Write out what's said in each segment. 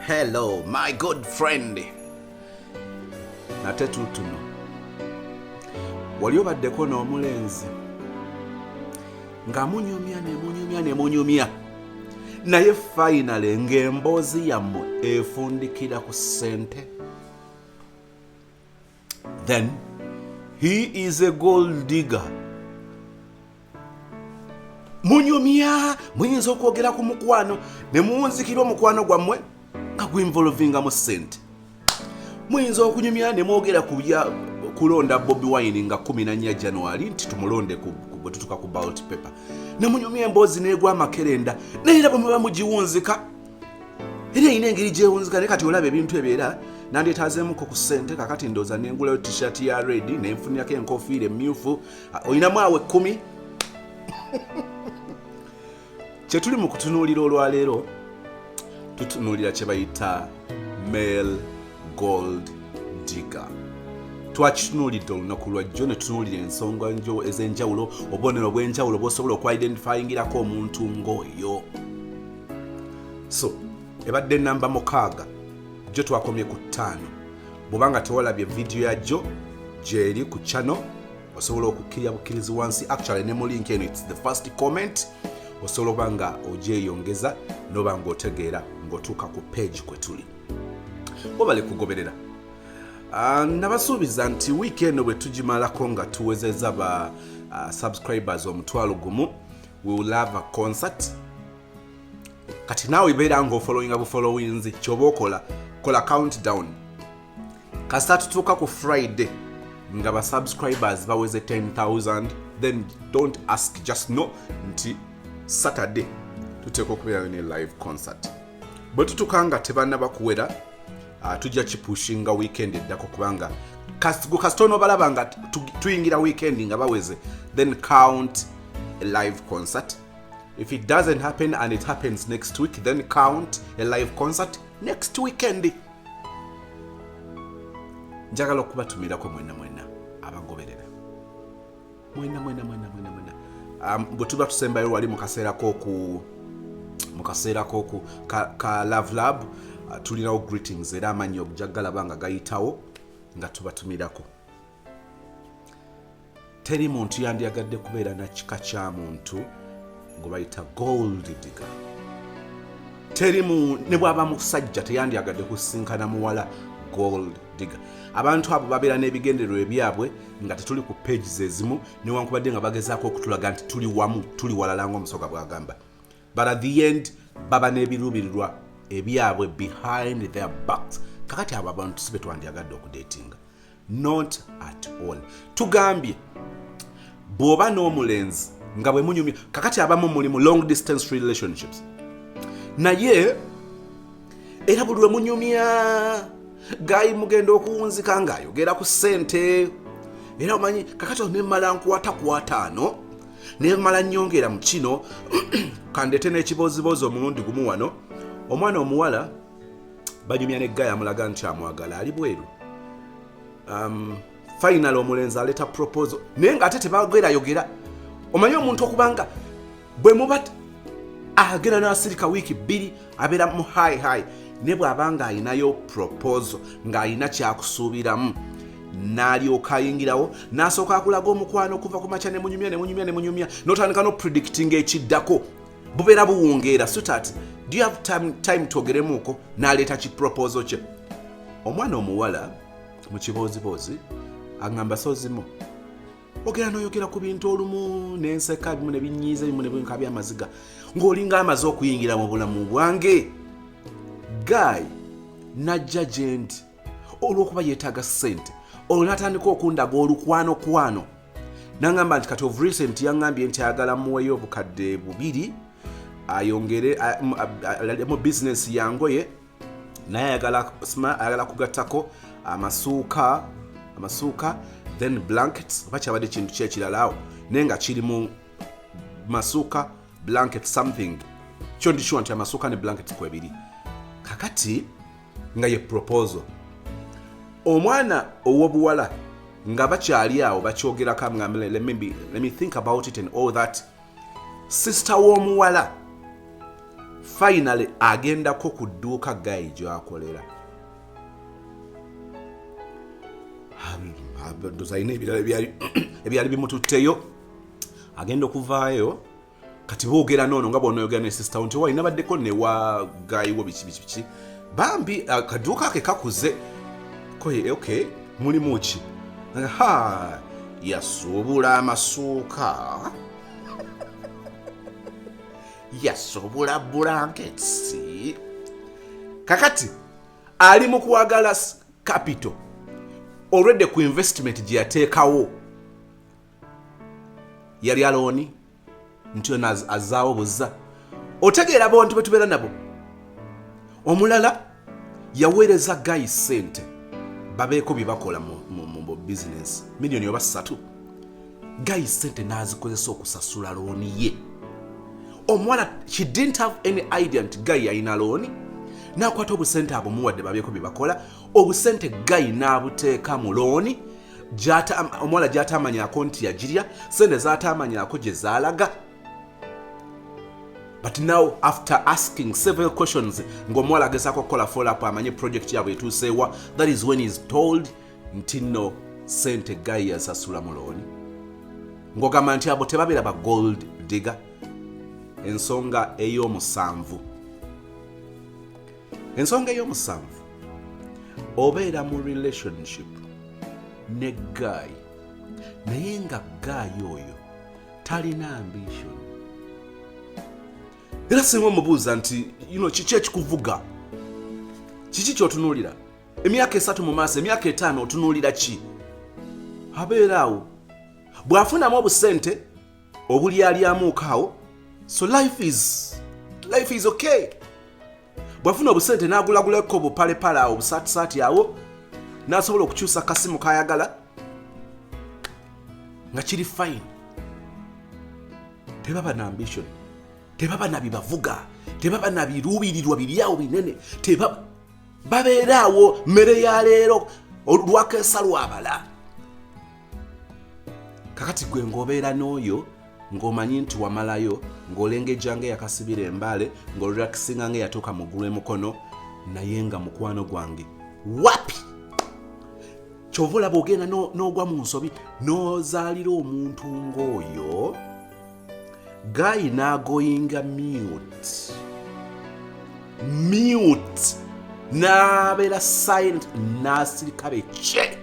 Hello, my good friend. Nate tutuno. Wali obaddeko n'omulenzi nga munyumya naye finally ng'emboozi yammwe efundikira ku ssente. Then he is a gold digger. Munyumya muyinza okwogera ku mukwano ne muwunzikira omukwano gwammwe nga gwinvolvinga mu ssente. Muyinza okunyumya ne mwogera ku kulonda Bobi Wine nga 14 January nti tumulonde bwe tutuka ku ballot paper. Ne munyumya emboozi n'egwa amakerenda naye era bwe muba mugiwunzika era erina engeri gyewunzika ne kati olaba ebintu ebyo era nandyetaazeemuko ku ssente kakati ndooza nengulayo t-shirt ya red nenfunirako enkofiira emmyufu olinamu awe 10. Kye tuli mu kutunuulira olwaleero tutunuulira kye bayita male gold digger. Twakitunuulidde olunaku lwajjo ne tutunuulira ensonga ez'enjawulo obubonero bw'enjawulo bw'osobola okw-identifyingirako omuntu ng'oyo. So ebadde namba 6 gyo twakomye ku 5. bw'obanga tewalabye vidiyo yajjo gyeri ku channel osobola okukkirya bukkirizi wansi actually ne mu link eno it's the first comment osobola okuba nga ogyeyongeza n'oba ng'otegeera ng'otuuka ku page kwe tuli. Obale kugoberera. Nabasuubiza nti weekend bwe tugimalako nga tuwezezza ba subscribers omutwalo gumu we will have a concert. Kati naawe beera ng'ofollowinga bufollowinzi ky'oba okola kola countdown. Kasita tutuuka ku Friday nga ba subscribers baweze 10,000 then don't ask, just know nti Saturday tuteeka okubeerayo ne live concert. Bwe tutuuka nga tebannaba kuwera tujja kipushinga weekend eddako kubanga kasita onobalaba nga tuyingira weekend nga baweze then count a live concert. If it doesn't happen and it happens next week then count a live concert next weekend. Njagala okubatumirako mwena abangoberera mwena bwe tuba tusembayo wali mu kaseera k'oku ka love lab tulinawo greetings era amanyi okujagala banga gayitawo nga tubatumirako. Teri muntu yandyagadde kubeera na kika kya muntu gwe bayita gold digger. Teri ne bw'aba musajja teyandyagadde kusinkana muwala gold digger. Abantu abo babeera n'ebigendererwa ebyabwe nga tetuli ku pages ezimu newankubadde nga bagezaako okutulaga nti tuli wamu tuli walala ng'omusoga bw'agamba. But at the end baba n'ebiruubirirwa ebyabwe behind their backs. Kakati abo abantu sibe twandyagadde okudatinga. Not at all. Tugambye bw'oba n'omulenzi nga bwe munyumya kakati abamu mulimu long distance relationships naye era buli lwe munyumya gayi mugenda okuwunzika ng'ayogera ku ssente era omanyi kakati nemmala nkwataano nemmala nnyongera mu kino kandete n'ekiboozibozi omulundi gumu wano omwana omuwala banyumya ne gayi amulaga nti amwagala ali bweru. Final omulenzi aleta proposal naye ng'ate tebagerayogera. Omanyi omuntu okubanga bwe muba agenda n'asirika wiiki 2 abeera mu high ne bw'abanga ayinayo proposal ng'ayina kyakusuubiramu n'alyoka ayingirawo n'asooka akulaga omukwano okuva ku makya ne munyumya n'otandika no predicting ekiddako bubeera buwungeera sweetheart do you have time twogeremuuko n'aleeta ki proposal kye. Omwana omuwala mu kiboozibozi agamba sozimu ogera n'oyogera ku bintu olumu n'enseka bimu ne binyiiza bimu ne binka by'amaziga ng'olinga amaze okuyingira mu bulamu bwange. Guy najja gye nti olw'okuba yeetaaga ssente olwo n'atandika okundaga olukwano n'angamba nti kati of recent yaŋŋambye nti ayagala muweyo obukadde 2 ayongere mu bizinesi yangoye naye ayagala kugattako amasuuka then blankets oba kyabadde kintu kyekiralaawo naye nga kiri mu masuuka blanket something kyo ndishuwa nti amasuuka ne blankets kwebiri. Kakati nga ye proposal omwana ow'obuwala nga bakyali awo bakyogerako amugamba let me think about it and all that. Sister w'omuwala finally agendako ku dduuka Guy gy'akolera. Ndozaine ebyali bimututteyo agenda okuvaayo kati boogera noono nga bw'onoyogera ne sister nti wayi nabaddeko ne wa Guy wo biki bambi akaduuka ke kakuze okay mulimu ki yasuubula amasuuka yasuubula blankets kakati ali mu kuwagala capital already ku investment gye yateekawo yali alooni nti yona azaawo buzza otegeera abantu bwe tubeera nabo omulala yaweereza Guy ssente babeeko bye bakola mu business miliyoni oba 3 Guy ssente n'azikozesa okusasula looni ye omwana she didn't have any idea nti Guy yalina looni n'akwata obusente abo muwadde babeeko bye bakola obusente Guy n'abuteeka mu looni omwana gy'ataamanyako nti yagirya sente z'ataamanyako gye zaalaga. But now after asking several questions ng'omuwala agezaako okukola follow-up amanye project yaabwe etuuseewa, that is when he is told nti nno sente Guy yasasula mu looni ng'ogamba nti abo tebabeera ba gold digger. Ensonga ey'omusanvu obeera mu relationship ne Guy naye nga Guy oyo talina ambition. Era singa omubuuza nti kiki ekikuvuga, kiki ky'otunuulira emyaka 3 mu maaso, emyaka 5 otunuulira ki? Abeera awo bw'afunamu obusente obulyalyamuukaawo, so life is okay. Bw'afuna obusente n'agulagulako obupalepale awo obusaatisaati awo n'asobola okukyusa kasimu kayagala nga kiri fine. Tebaba na ambition, tebaba na bibavuga, tebaba na biruubirirwa biryawo binene, babeera awo mmere ya leero lwakeesa lwabala. Kakati gwe ng'obeera n'oyo ng'omanyi nti wamalayo ng'olengeja yakasibira embale ng'olulakisinga yatuuka mu ggulu emukono naye nga mukwano gwange wapi kyova olaba ogenda n'ogwa mu nsobi n'ozaalira omuntu ng'oyo. Guy n'agoyinga mute n'abeera silent n'asirika beke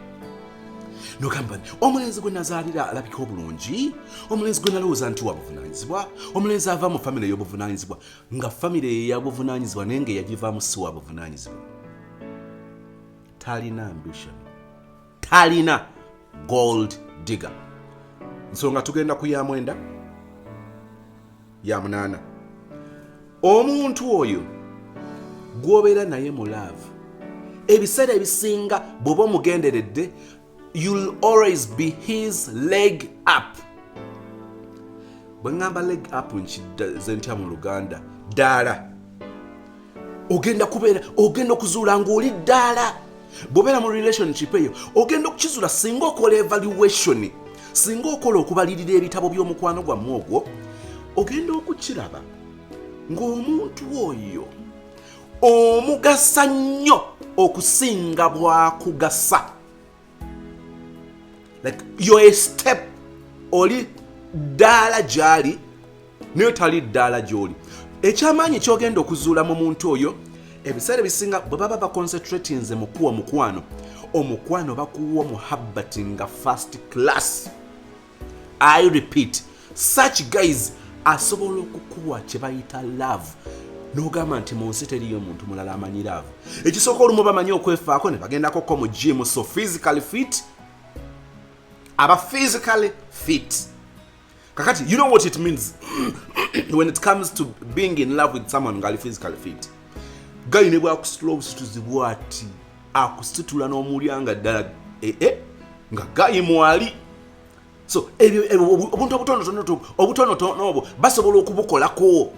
nogamba omulenzi gwe nazaalira alabika obulungi, omulenzi gwe nalowooza nti wabuvunaanyizibwa, omulenzi ava mu famire ey'obuvunaanyizibwa nga famire yabuvunaanyizibwa naye nga yagivaamu si wabuvunaanyizibwa. Talina ambition, talina gold digger. Nsonga tugenda ku ya 9 ya 8. Omuntu oyo gw'obeera naye mu love ebiseera ebisinga bw'oba omugenderedde you'll always be his leg up. Bwe ngamba leg up nkize ntya mu Luganda? Ddaala. Ogenda okuzuula ng'oli ddaala. Bw'obeera mu relationship eyo ogenda okukizuula singa okola evaluation, singa okola okubalirira ebitabo by'omukwano gwammwe ogwo, ogenda okukiraba ng'omuntu oyo omugasa nnyo okusinga bw'akugasa. Like you're a step oli ddaala gy'ali naye tali ddaala gy'oli. Ekyamaanyi ky'ogenda okuzuula mu muntu oyo ebiseera ebisinga bwe baba baconcentratinze mu kuwa omukwano bakuwa muhabbati nga first class. I repeat, such guys asobola okukuwa kye bayita love n'ogamba nti mu nsi teriyo muntu mulala amanyi love. Ekisooka olumu bamanyi okwefaako ne bagendako ko mu gym, so physically fit aba physically fit. Kakati, you know what it means when it comes to being in love with someone ngali physically fit. Guy ne bwakusitula obusituzibwa ati akusitula n'omulyanga ddala nga Guy mwali. So obuntu obutonotono obwo basobola okubukolako.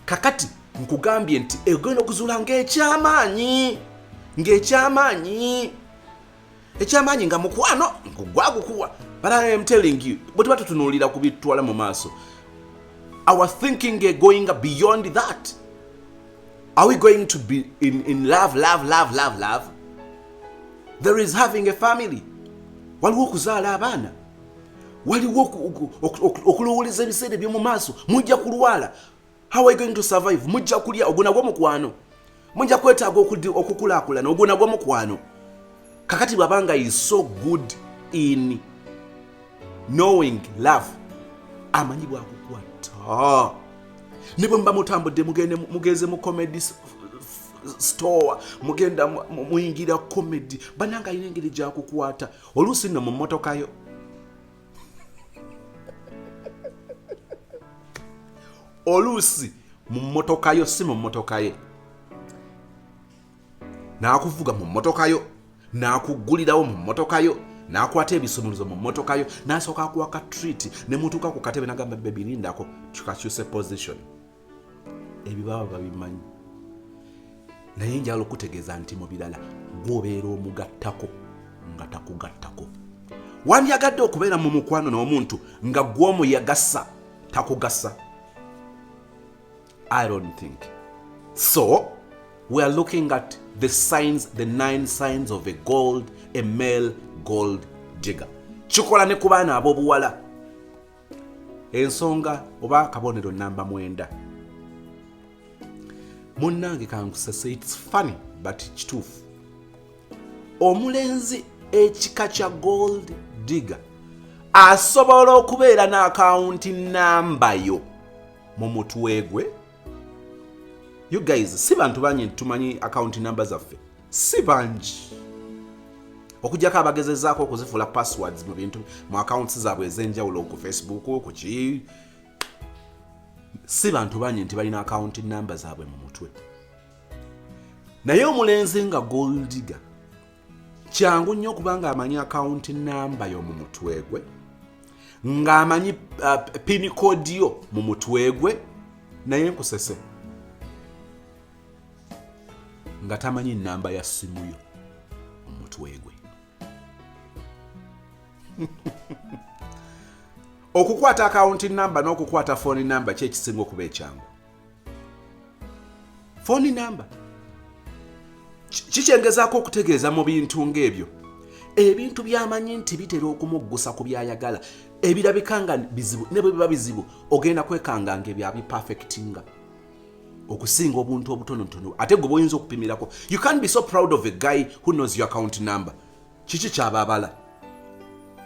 Kakati nkugambye nti egenda okuzuula ekyamaanyi nga mukwano gwagukuwa. But I am telling you, bwe tuba tutunuulira kubitwala mu maaso, our thinking going beyond that? Are we going to be in love? There is having a family. Waliwo okuzaala abaana. Waliwo okulowoleza ebiseera by'omu maaso. Mujja kulwala. How are you going to survive? Mujja kulya oguna gw'omukwano. Mujja kwetaaga okukulaakulana oguna gw'omukwano. Kakati babanga is so good in knowing love. Amanyi bwakukwata. Ne bwe mba mutambudde mugenze mu comedy store, mugenda muyingira comedy, bananga alina engeri gyakukwata. Oluusi nno mu mmotoka yo. Oluusi mu mmotoka yo, si mu mmotoka ye. N'akuvuga mu mmotoka yo, n'akugulirawo mu mmotoka yo, n'akwata ebisumuluzo mu mmotoka yo, n'asooka akuwaka treat, ne mutuuka ku katebe n'agamba baby lindako tukakyuse position. Ebibaba babimanyi. Naye njala okutegeeza nti mu birala gw'obeera omugattako nga takugattako. Wandyagadde okubeera mu mukwano n'omuntu nga gw'omuyagasa takugasa? I don't think. So, we are looking at the signs, the 9 signs of a male gold digger. Kikola ne ku baana ab'obuwala. Ensonga oba kabonero namba 9. Munnange kankusese, it's funny but kituufu. Omulenzi ekika kya gold digger asobola okubeera n'akawunti namba yo mu mutwe gwe. You guys, si bantu banyi tumanyi account number zaffe. Si banji. Okujjako abagezezaako okuzifula passwords mu bintu mu accounts zaabwe ez'enjawulo ku Facebook, ku ki. Si bantu banyi nti balina account number zaabwe mu mutwe. Naye omulenzi nga gold digger kyangu nnyo kubanga amanyi account number yo mu mutwe gwe, ng'amanyi pin code yo mu mutwe gwe, naye nkusese nga tamanyi namba ya simu yo mu mutwe gwe. Okukwata account number n'okukwata phone number kye kisinga okuba ekyangu. Phone number kikyengezaako okutegeeza mu bintu ng'ebyo. Ebintu by'amanyi nti bitera okumuggusa ku byayagala, ebirabika nga bizibu, ne bwe biba bizibu ogenda kwekanga ng'ebyabi perfectinga okusinga obuntu obutonotono ate gwe boyinza okupimirako. You can't be so proud of a guy who knows your account number. Kiki kyababala?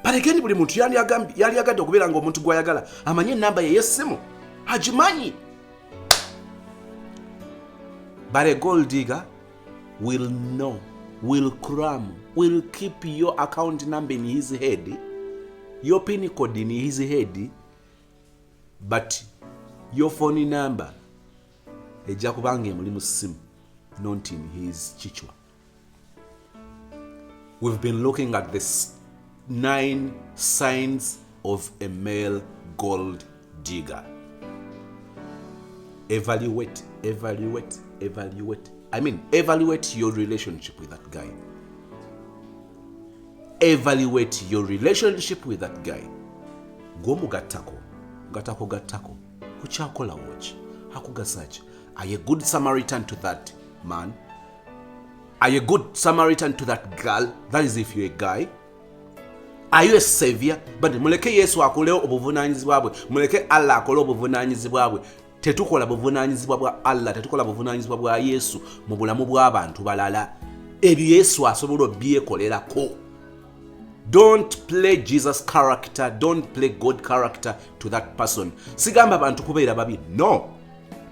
But again, buli muntu yali agadde okubeera ng'omuntu gw'ayagala amanyi namba ye y'essimu, agimanyi. But a gold digger will know, will cram, will keep your account number in his head, your pin code in his head, but your phone number ejja kubanga emuli mu ssimu, not in his chichwa. We've been looking at this 9 signs of a male gold digger. Evaluate. I mean, evaluate your relationship with that guy. Evaluate your relationship with that guy. Gomugattako, gattako. Kuchakola watch. Hakugasachi. Are you a good Samaritan to that man? Are you a good Samaritan to that girl? That is if you're a guy. Are you a savior? But muleke Yesu akole obuvunanyizibwa bwe. Muleke Allah akole obuvunanyizibwa bwe. Tetukola buvunanyizibwa bwa Allah, tetukola buvunanyizibwa bwa Yesu mu bulamu bw'abantu balala. Ebyo Yesu asobola obyekolerako. Don't play Jesus character, don't play God character to that person. Sigamba abantu kubeera babi. No.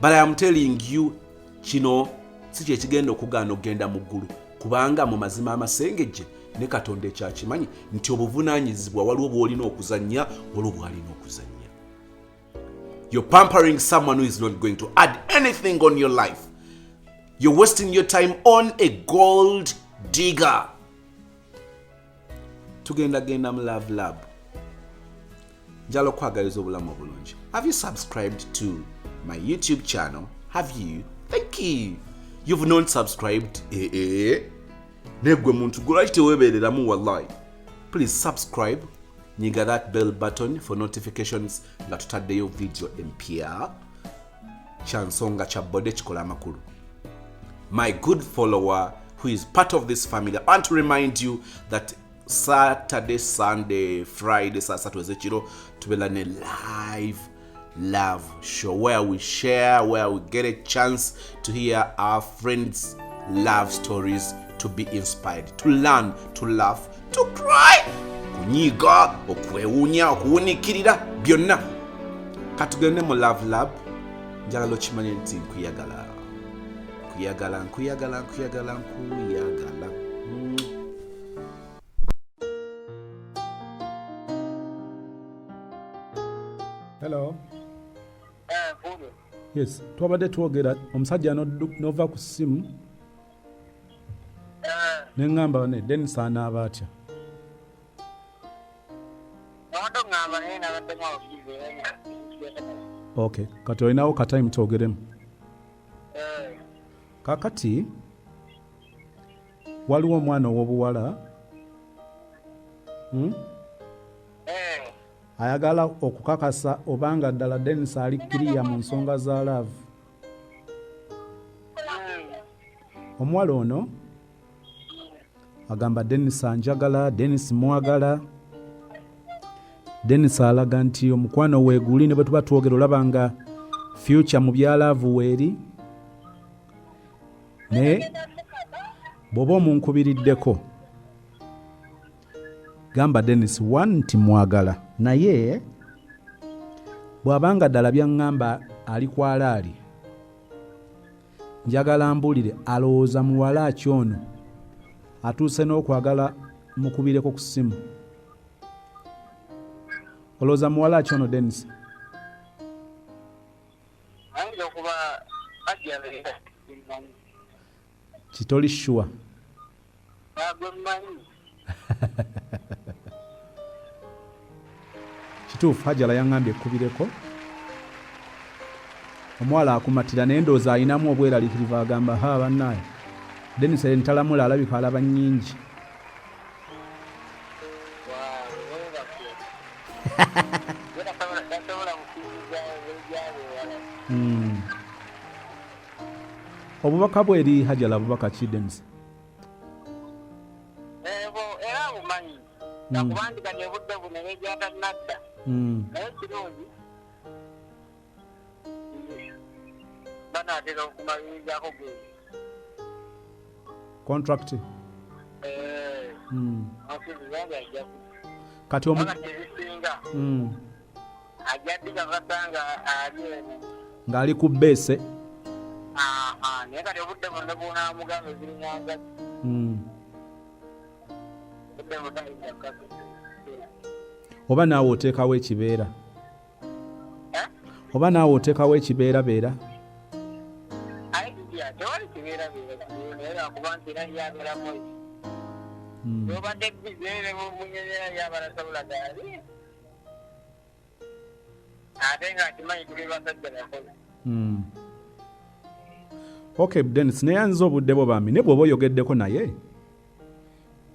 But I am telling you, kino si kye kigenda okugaana okugenda mu ggulu. Kubanga mu mazima amasengejje ne Katonda ekyakimanyi nti obuvunaanyizibwa waliwo bw'olina okuzannya, waliwo bw'alina okuzannya. You're pampering someone who is not going to add anything on your life. You're wasting your time on a gold digger. Tugenda mu love lab. Njala okwagaliza obulamu obulungi. Have you subscribed to my YouTube channel? Have you? Thank you. You've not subscribed? Negwe muntu gulaki tewebereramu wallahi. Please subscribe. nyiga that bell button for notifications nga tutaddeyo video empya kyansonga kya bode kikola amakulu. My good follower who is part of this family, I want to remind you that Saturday, Sunday, Friday, Saturday, tubelane live love show where we share, where we get a chance to hear our friends' love stories, to be inspired, to learn, to laugh, to cry, kunyiga, okwewunya, okuwunikirira, byonna. Katugende mu love lab, njagala okimanye nti nkuyagala. Nkuyagala. Hello. Yes, twabadde twogera omusajja nova ku ssimu neŋŋamba ne Dennis anaaba atya. Okay, kati olinawo katime twogeremu. Kakati waliwo omwana ow'obuwala ayagala okukakasa obanga ddala Dennis ali kiriya mu nsonga za love. Omuwala ono agamba Dennis anjagala, Dennis mwagala. Dennis alaga nti omukwano weeguli ne bwe tuba twogera olaba nga future mu bya love weeri. Ne bw'oba omunkubiriddeko gamba Dennis one nti mwagala, naye bw'abanga ddala byaŋŋamba ali kwalaali njagala mbulire alowooza muwala ki ono atuuse n'okwagala mukubireko ku ssimu. Olowooza muwala ki ono Dennis? Kitoli sure. Kituufu Hajala yaŋŋambye ekkubireko. Omuwala akumatira naye ndowooza alinamu obweraliikirivu agamba ha bannaaye Dennis entalamula alabika alaba nnyingi. Obubaka bweri Hajala bubaka ki Dennis? Era bumanyi nakubandika ne budde bunene gyatannadda naye kirungi banaatera okumalirizaako gwe contract. Kati omukibisinga ajaddiga kasanga ali eno ng'ali ku bbeese. Naye kati obudde bwonna bw'onaamugamba ebirinyanga oba naawe oteekawo ekibeera beera tewali kibeerabeera naye lwakuba nti era yabeeramu obadde bizeere munyonyera yabalatabula gaali ate nga akimanyi tuli basajja bakozi. Okay Dennis, naye nze obudde bwo bambi ne bw'oba oyogeddeko naye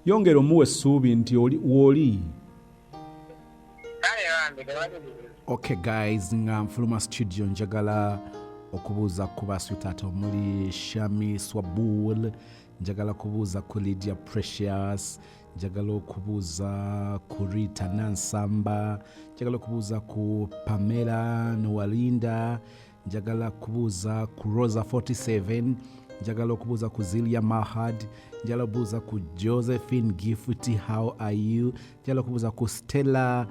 yongera omuwa essuubi nti woli. Okay guys, nga nfuluma studio njagala okubuuza ku basweetheart omuli Shami Swabul, njagala kubuuza ku Lydia Precious, njagala okubuuza ku Rita Nansamba, njagala okubuuza ku Pamela Nowalinda, njagala kubuuza ku Rosa 47, njagala okubuuza ku Zilia Mahad, njagala okubuuza ku Josephine Gifuti, how are you? Njagala okubuuza ku Stella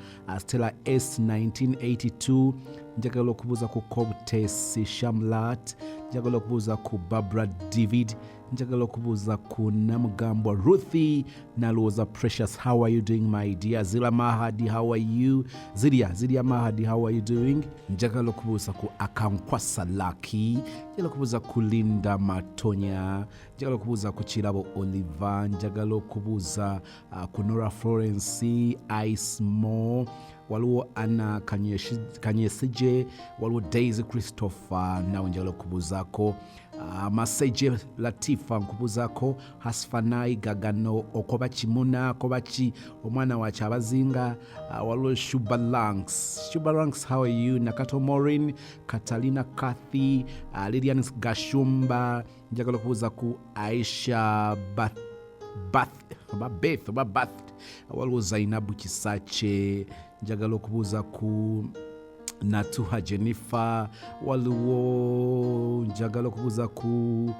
S 1982, njagala okubuuza ku Cobtes Shamlat, njagala okubuuza ku Barbara David, njagala okubuuza ku Namugambwa Ruthie Naloza Precious, how are you doing my dear? Zila Mahadi, how are you? Zilia Mahadi, how are you doing? Njagala okubuuza ku Akankwasa Lucky, njagala okubuuza ku Linda Matonya, njagala okubuuza ku Kirabo Oliver, njagala okubuuza ku Nora Florence, Ice Mo, waliwo Anna Kanyesije, waliwo Daisy Christopher nawe njagala okubuuzaako, Maseje Latifa nkubuuzaako, Hasfanai Gagano okoba Kimuna Kobaki omwana wa Kyabazinga, waliwo Shubaranks, how are you? Nakato Maureen, Catalina Kathy, Lilian Gashumba, njagala okubuuza ku Aisha Beth, waliwo Zainabu Kisache, njagala okubuuza ku Natuha Jennifer, waliwo njagala okubuuza ku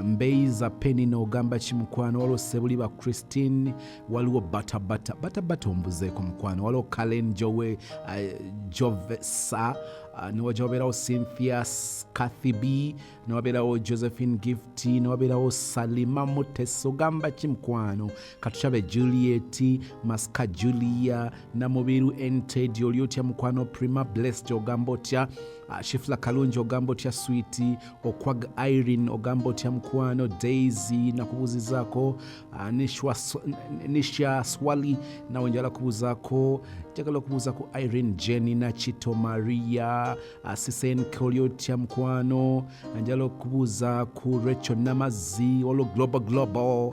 Mbeiza Penny n'ogamba ki mukwano, waliwo Sebuliba Christine, waliwo Bata ombuzeeko mukwano, waliwo Kalen Jovesa, niwabeerawo Cynthia Kathy B, niwabeerawo Josephine Gifty, niwabeerawo Salima Muteso ogamba ki mukwano, Katuchabe Juliet, Maska Julia, Namubiru Ented, oli otya mukwano, Prima Blessed ogamba otya, Shifla Kalungi ogamba otya Sweety, Okwag Irene ogamba otya mukwano, Daisy nakubuuzizaako, Nisha Swali nawe njagala kubuuzaako, njagala okubuuzaako Irene Jenny Nachito Maria, Sisen oli otya mukwano, njagala okubuuza ku Rachel Namazi, waliwo Global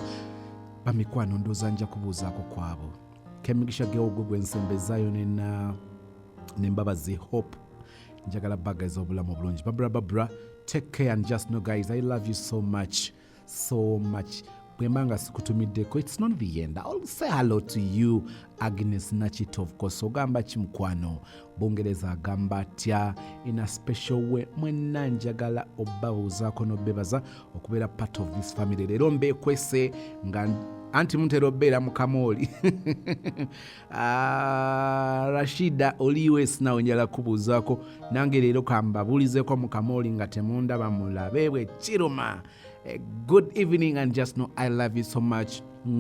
bamikwano ndooza nja kubuuzaako kwabo. Kemigisha geogwo gwensembezaayo nembabazi Hope, njagala baga ez'obulamu obulungi. Barbara, take care and just know guys, I love you so much. Bwembanga sikutumiddeko, it's not the end. I'll say hello to you, Agnes Nachito, of course. Ogamba chimukwano, Bungereza agamba atya, in a special way, mwena njagala obabuuzaako n'obebaza okubeera part of this family. Leero mbeekwese nga anti muntera obeera mu Kamoli. Rashida oli US nawe njagala kubuuzaako, nange leero kambabuulizeeko mu Kamoli nga temundaba mulabe bwe kiruma. Good evening and just know I love you so much. Mwah.